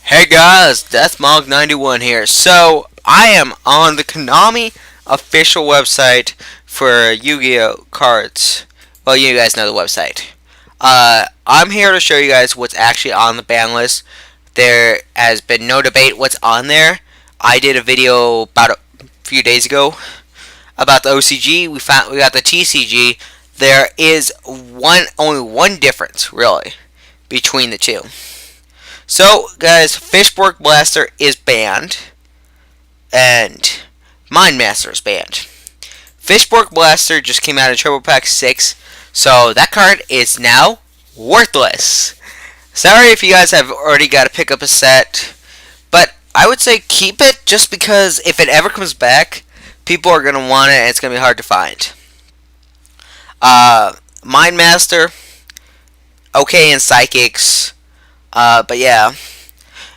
Hey guys, DeathMog91 here. So, I am on the Konami official website for Yu-Gi-Oh cards. Well, you guys know the website. I'm here to show you guys what's actually on the ban list. There has been no debate what's on there. I did a video about a few days ago about the OCG. We got the TCG. There is only one difference really between the two. So, guys, Fishborg Blaster is banned, and Mind Master is banned. Fishborg Blaster just came out in Triple Pack 6, so that card is now worthless. Sorry if you guys have already got to pick up a set, but I would say keep it just because if it ever comes back, people are going to want it and it's going to be hard to find. Mind Master, okay in Psychics. But yeah,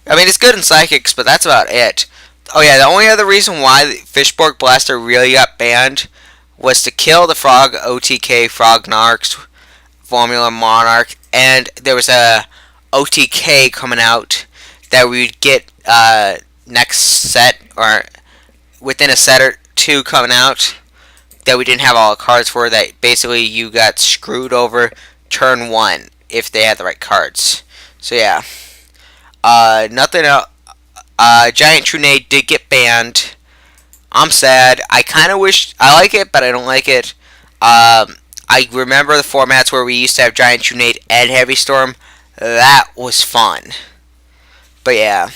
I mean, it's good in Psychics, but that's about it. Oh yeah, the only other reason why Fishborg Blaster really got banned was to kill the Frog OTK Frog Narcs Formula Monarch, and there was a OTK coming out that we would get next set, or within a set or two coming out, that we didn't have all the cards for, that basically you got screwed over turn one if they had the right cards. So yeah, nothing else. Giant Trunade did get banned. I'm sad. I kind of wish I like it, but I don't like it. I remember the formats where we used to have Giant Trunade and Heavy Storm. That was fun. But yeah,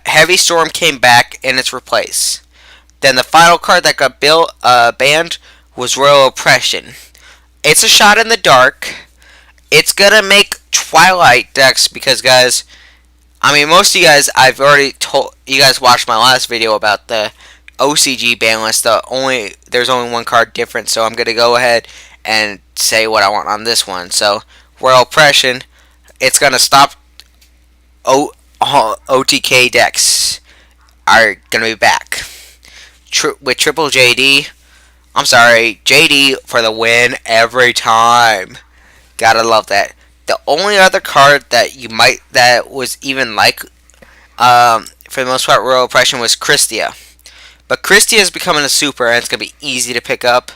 Heavy Storm came back in its replace. Then the final card that got banned was Royal Oppression. It's a shot in the dark. It's gonna make Twilight decks because, guys, I mean, most of you guys, I've already told you guys watched my last video about the OCG ban list. There's only one card difference, so I'm gonna go ahead and say what I want on this one. So, Royal Oppression, it's gonna stop OTK decks are gonna be back with Triple JD. I'm sorry, JD for the win every time. Gotta love that. The only other card that was even like, for the most part, Royal Oppression was Christia. But Christia is becoming a super, and it's going to be easy to pick up.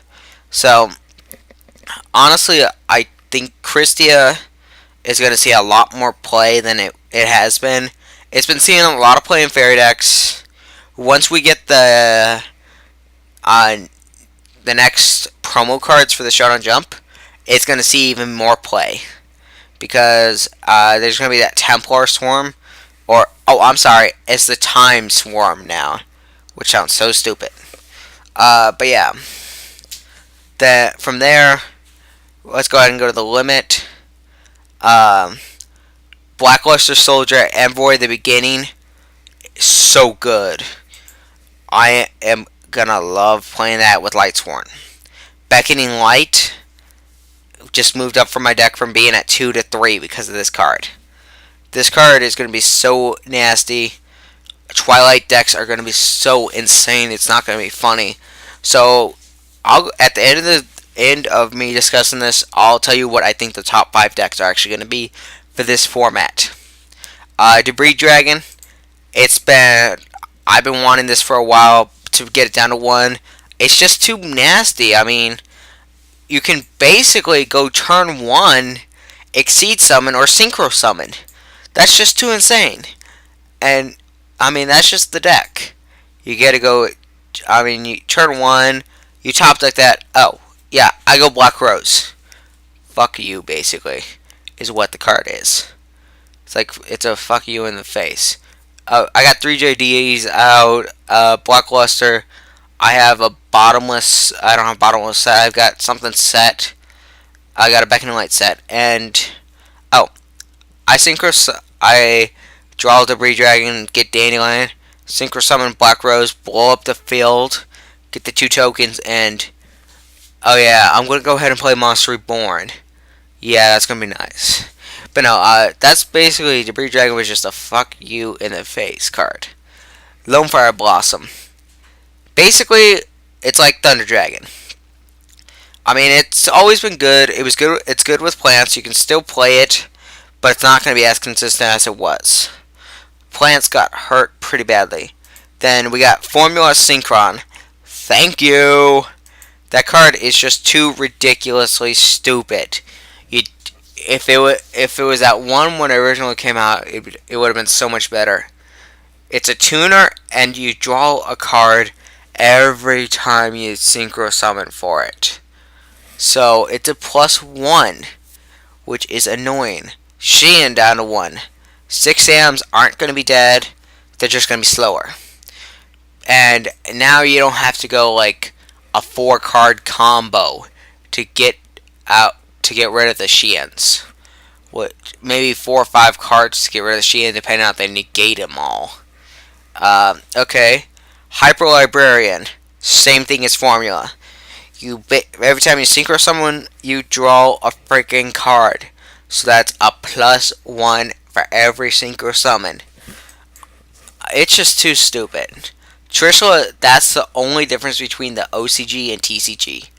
So, honestly, I think Christia is going to see a lot more play than it has been. It's been seeing a lot of play in Fairy decks. Once we get the next promo cards for the Showdown Jump, it's going to see even more play. Because there's going to be that Templar Swarm. I'm sorry, it's the Time Swarm now. Which sounds so stupid. But yeah. From there, let's go ahead and go to the limit. Blackluster Soldier Envoy, the beginning, is so good. I am going to love playing that with Lightsworn. Beckoning Light just moved up from my deck from being at 2 to 3 because of this card. This card is going to be so nasty. Twilight decks are going to be so insane. It's not going to be funny. So, at the end of me discussing this, I'll tell you what I think the top 5 decks are actually going to be for this format. Debris Dragon. I've been wanting this for a while to get it down to 1. It's just too nasty. I mean, you can basically go turn 1, Exceed Summon, or Synchro Summon. That's just too insane. And, I mean, that's just the deck. You gotta go, you turn 1, you top deck that. Oh, yeah, I go Black Rose. Fuck you, basically, is what the card is. It's a fuck you in the face. I got 3 JDs out, Blackluster. I have a bottomless. I don't have bottomless set. I've got something set. I got a Beckoning Light set, and I draw Debris Dragon, get Dandelion, Synchro Summon Black Rose, blow up the field, get the 2 tokens, and oh yeah, I'm gonna go ahead and play Monster Reborn. Yeah, that's gonna be nice. But no, that's basically Debris Dragon was just a fuck you in the face card. Lone Fire Blossom. Basically, it's like Thunder Dragon. I mean, it's always been good. It's good with plants. You can still play it, but it's not going to be as consistent as it was. plants got hurt pretty badly. Then we got Formula Synchron. Thank you. That card is just too ridiculously stupid. You, if it was that one when it originally came out, it would have been so much better. It's a tuner, and you draw a card every time you synchro summon for it. So it's a +1, which is annoying. Sheehan down to 1. 6 Ams aren't going to be dead. They're just going to be slower. And now you don't have to go like a 4-card combo to get rid of the Sheehans. Maybe 4 or 5 cards to get rid of the Sheehan, depending on if they negate them all. Okay. Hyper Librarian. Same thing as Formula. Every time you synchro someone, you draw a freaking card. So that's a +1 for every synchro summon. It's just too stupid. Trishula, that's the only difference between the OCG and TCG.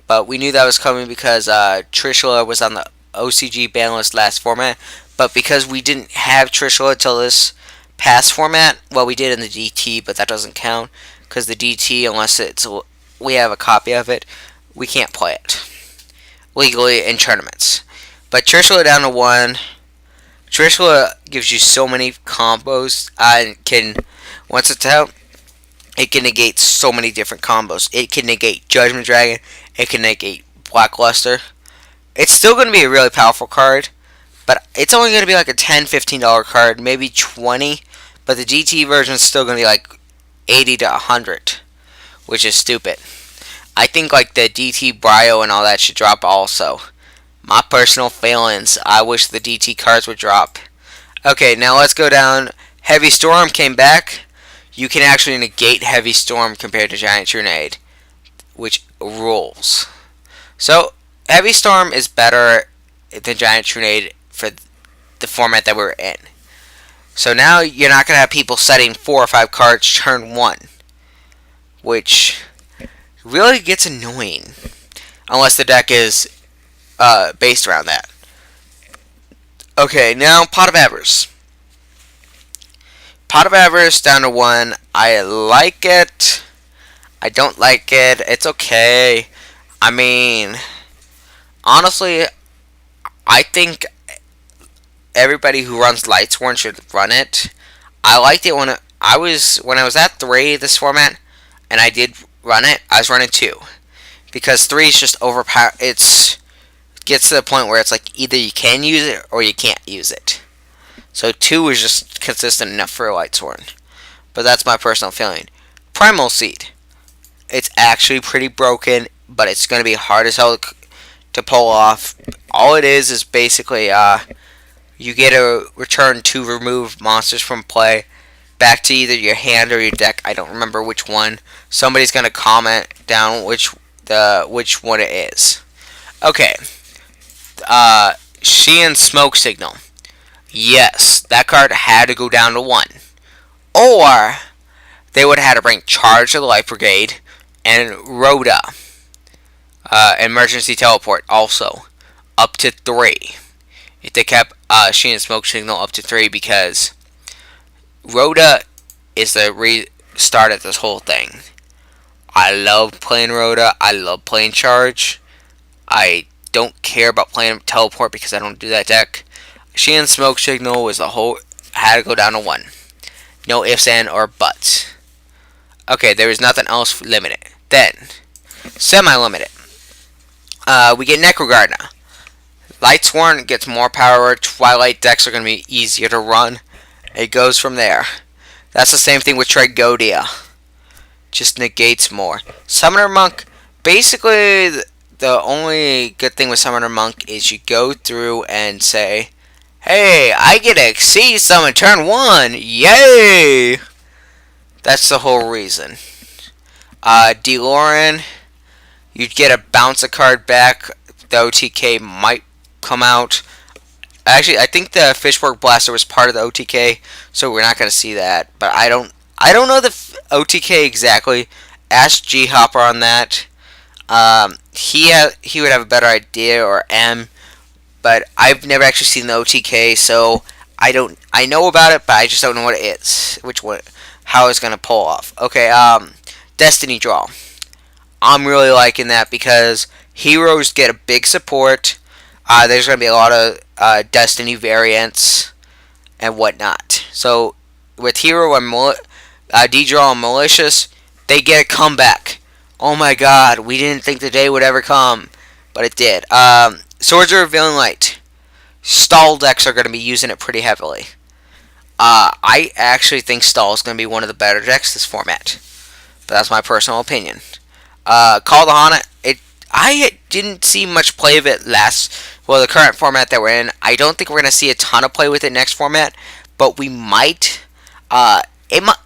But we knew that was coming because Trishula was on the OCG ban list last format. But because we didn't have Trishula until this past format, well, we did in the DT, but that doesn't count. Because the DT, unless we have a copy of it, we can't play it legally in tournaments. But Trishula down to 1. Trishula gives you so many combos. Once it's out, it can negate so many different combos. It can negate Judgment Dragon. It can negate Blackluster. It's still going to be a really powerful card, but it's only going to be like a $10, $15 card, maybe $20. But the GT version is still going to be like $80 to $100, which is stupid. I think like the DT Brio and all that should drop also. My personal feelings. I wish the DT cards would drop. Okay, now let's go down. Heavy Storm came back. You can actually negate Heavy Storm compared to Giant Trunade, which rules. So, Heavy Storm is better than Giant Trunade for the format that we're in. So now you're not going to have people setting 4 or 5 cards turn 1, which really gets annoying, unless the deck is based around that. Okay, now Pot of Avarice. Pot of Avarice down to 1. I like it. I don't like it. It's okay. I mean, honestly, I think everybody who runs Lightsworn should run it. I liked it when I was at 3 this format, and I did run it. I was running 2 because 3 is just overpowered. It gets to the point where it's like either you can use it or you can't use it. So 2 is just consistent enough for a Lightsworn. But that's my personal feeling. Primal Seed. It's actually pretty broken, but it's going to be hard as hell to pull off. All it is basically you get a return 2 remove monsters from play back to either your hand or your deck. I don't remember which one. Somebody's going to comment down which one it is. Okay. Sheehan Smoke Signal. Yes, that card had to go down to 1. Or they would have had to bring Charge of the Light Brigade and Rhoda. Emergency Teleport also up to 3. If they kept Sheehan Smoke Signal up to 3, because Rhoda is the restart of this whole thing. I love playing Rhoda. I love playing Charge. I don't care about playing Teleport because I don't do that deck. Sheehan Smoke Signal was had to go down to 1. No ifs, and or buts. Okay, there is nothing else limited. Then, semi-limited. We get Necrogard now. Lightsworn gets more power. Twilight decks are going to be easier to run. It goes from there. That's the same thing with Trigodia. Just negates more. Summoner Monk. Basically, the only good thing with Summoner Monk is you go through and say, hey, I get to Exceed Summon turn 1. Yay! That's the whole reason. DeLorean, you'd get a bounce a card back. The OTK might come out. Actually, I think the Fishborg Blaster was part of the OTK, so we're not going to see that. But I don't know the OTK exactly. Ask G Hopper on that. He would have a better idea, or M. But I've never actually seen the OTK, so I know about it, but I just don't know what it is. How it's gonna pull off. Okay, Destiny Draw. I'm really liking that because heroes get a big support. There's gonna be a lot of Destiny variants and whatnot. So with hero and D-Draw and malicious, they get a comeback. Oh my god, we didn't think the day would ever come, but it did. Swords are revealing light. Stall decks are going to be using it pretty heavily. I actually think Stall is going to be one of the better decks this format, but that's my personal opinion. Call the Hana. I didn't see much play of it the current format that we're in. I don't think we're going to see a ton of play with it next format, but we might.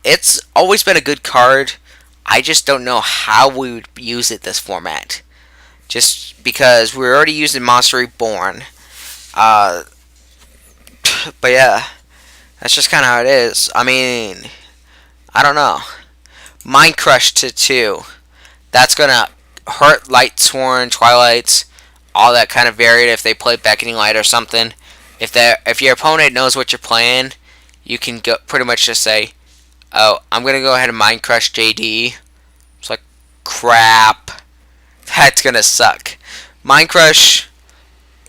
It's always been a good card. I just don't know how we would use it this format. Just because we're already using Monster Reborn. But yeah, that's just kind of how it is. I mean, I don't know. Mind Crush to 2. That's going to hurt Lightsworn, Twilights, all that kind of varied if they play Beckoning Light or something. If your opponent knows what you're playing, you can pretty much just say, oh, I'm going to go ahead and Mind Crush JD. It's like, crap. That's going to suck. Mind Crush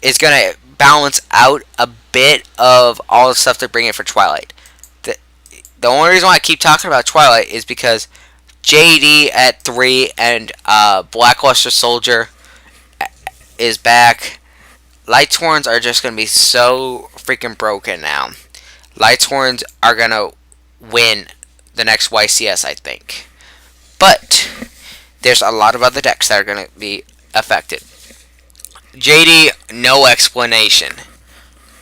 is going to balance out a bit of all the stuff they're bringing for Twilight. The only reason why I keep talking about Twilight is because JD at 3 and Blackluster Soldier is back. Lightsworns are just going to be so freaking broken now. Lightsworns are going to win the next YCS, I think. But there's a lot of other decks that are going to be affected. JD, no explanation.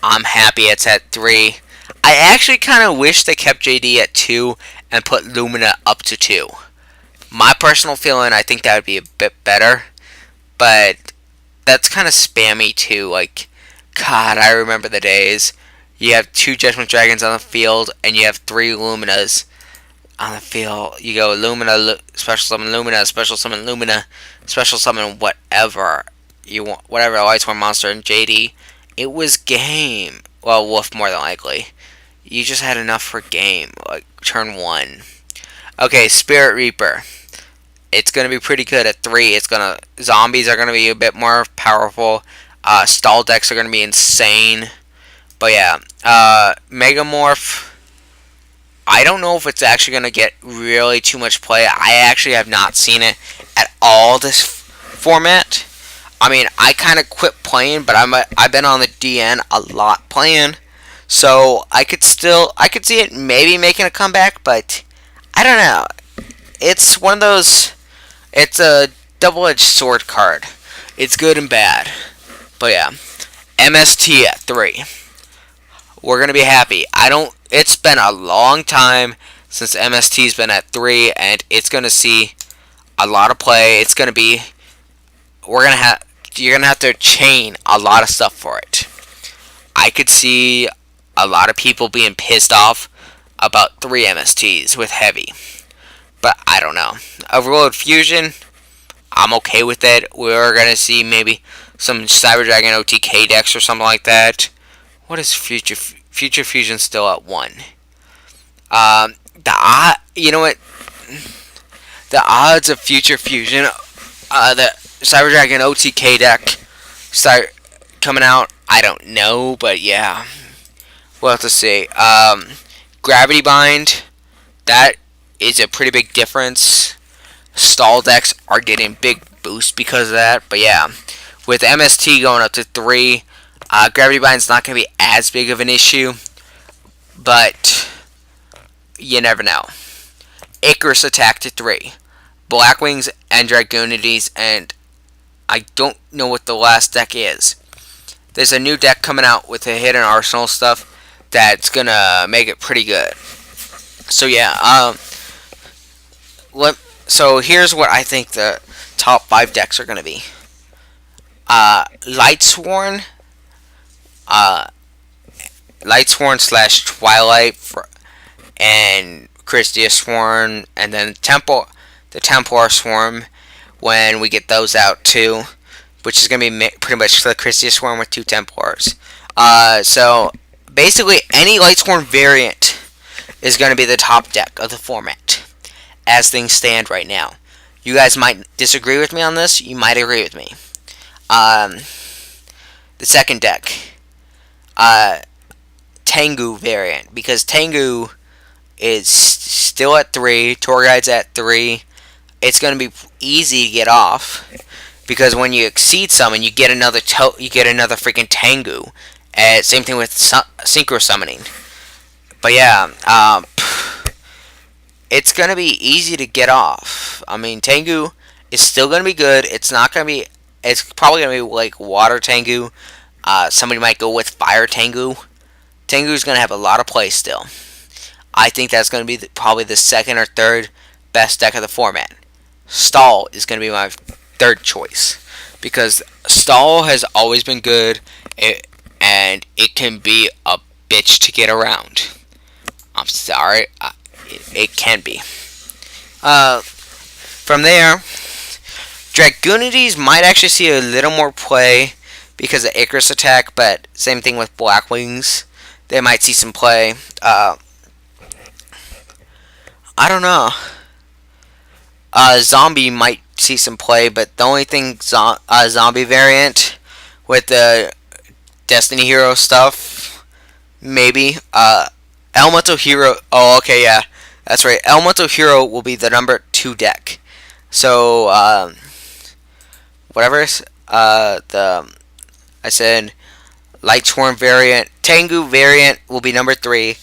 I'm happy it's at 3. I actually kind of wish they kept JD at 2 and put Lumina up to 2. My personal feeling, I think that would be a bit better. But that's kind of spammy too. Like, God, I remember the days. You have 2 Judgment Dragons on the field, and you have 3 Luminas on the field. You go Lumina, special summon Lumina, special summon Lumina, special summon whatever you want, whatever Lightsworn monster in JD. It was game. Well, Wolf more than likely. You just had enough for game, like turn 1. Okay, Spirit Reaper. It's gonna be pretty good at 3. Zombies are gonna be a bit more powerful. Stall decks are gonna be insane. But yeah, Megamorph. I don't know if it's actually gonna get really too much play. I actually have not seen it at all this format. I mean, I kind of quit playing, but I've been on the DN a lot playing, so I could see it maybe making a comeback, but I don't know. It's one of those. It's a double-edged sword card. It's good and bad, but yeah. MST at 3. We're gonna be happy. It's been a long time since MST's been at 3, and it's gonna see a lot of play. You're gonna have to chain a lot of stuff for it. I could see a lot of people being pissed off about 3 MSTs with heavy, but I don't know. Overload Fusion, I'm okay with it. We're gonna see maybe some Cyber Dragon OTK decks or something like that. What is Future Fusion still at 1? You know what? The odds of Future Fusion, the Cyber Dragon OTK deck start coming out, I don't know, but yeah, we'll have to see. Gravity Bind, that is a pretty big difference. Stall decks are getting big boosts because of that, but yeah, with MST going up to 3, Gravity Bind's not going to be as big of an issue, but you never know. Icarus attack to 3. Blackwings and Dragonities, and I don't know what the last deck is. There's a new deck coming out with the hidden arsenal stuff that's gonna make it pretty good. So yeah, so here's what I think the top 5 decks are gonna be. Lightsworn, Lightsworn / Twilight, and Christia Swarm, and then the Templar Swarm when we get those out too, which is going to be pretty much the Christia Swarm with 2 Templars. So basically any Lightsworn variant is going to be the top deck of the format as things stand right now. You guys might disagree with me on this. You might agree with me. The second deck, Tengu variant, because Tengu is still at 3, Tour Guide's at 3. It's going to be easy to get off because when you exceed summon, you get another freaking Tengu. Same thing with synchro summoning. But yeah, it's going to be easy to get off. I mean, Tengu is still going to be good. It's not going to be. It's probably going to be like Water Tengu. Somebody might go with Fire Tengu. Tengu is going to have a lot of play still. I think that's going to be probably the second or third best deck of the format. Stall is going to be my third choice because Stall has always been good, and it can be a bitch to get around. I'm sorry, it can be. From there, Dragunities might actually see a little more play because of Icarus attack, but same thing with Blackwings. They might see some play. I don't know. Zombie might see some play, but the only thing zombie variant with the Destiny Hero stuff, maybe. Elemental Hero. Oh, okay, yeah, that's right. Elemental Hero will be the number 2 deck. So, whatever. I said Lightsworn variant, Tengu variant will be number 3.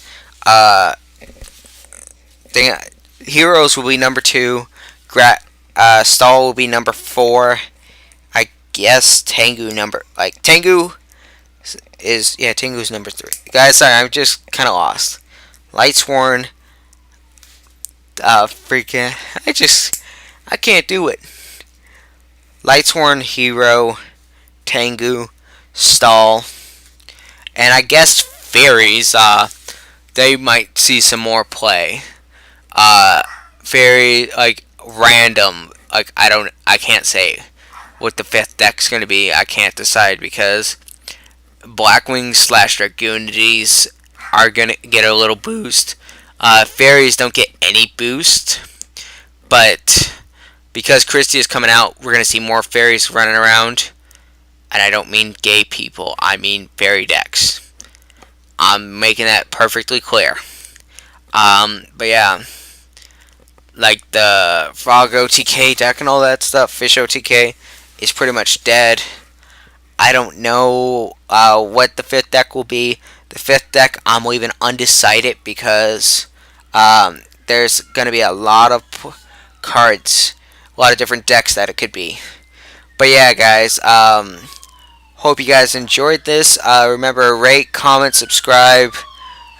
Heroes will be number 2. Stall will be number 4. I guess Tengu Tengu's number 3. Guys, sorry, I'm just kind of lost. Lightsworn, freaking, I can't do it. Lightsworn, Hero, Tengu, Stall, and I guess Fairies, they might see some more play. Fairy, like, random, like, I can't say what the 5th deck's gonna be. I can't decide because Blackwings / Dragunities are gonna get a little boost. Fairies don't get any boost, but because Christie is coming out, we're gonna see more fairies running around. And I don't mean gay people, I mean fairy decks. I'm making that perfectly clear. But yeah, like the Frog OTK deck and all that stuff, Fish OTK is pretty much dead. I don't know what the 5th deck will be. The 5th deck I'm leaving undecided because there's going to be a lot of cards, a lot of different decks that it could be. But yeah, guys, hope you guys enjoyed this. Remember, rate, comment, subscribe.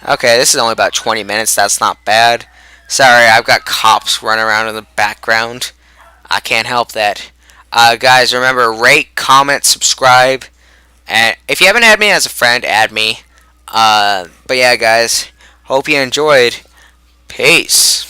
Okay, this is only about 20 minutes. That's not bad. Sorry, I've got cops running around in the background. I can't help that. Guys, remember, rate, comment, subscribe. And if you haven't had me as a friend, add me. But yeah, guys, hope you enjoyed. Peace.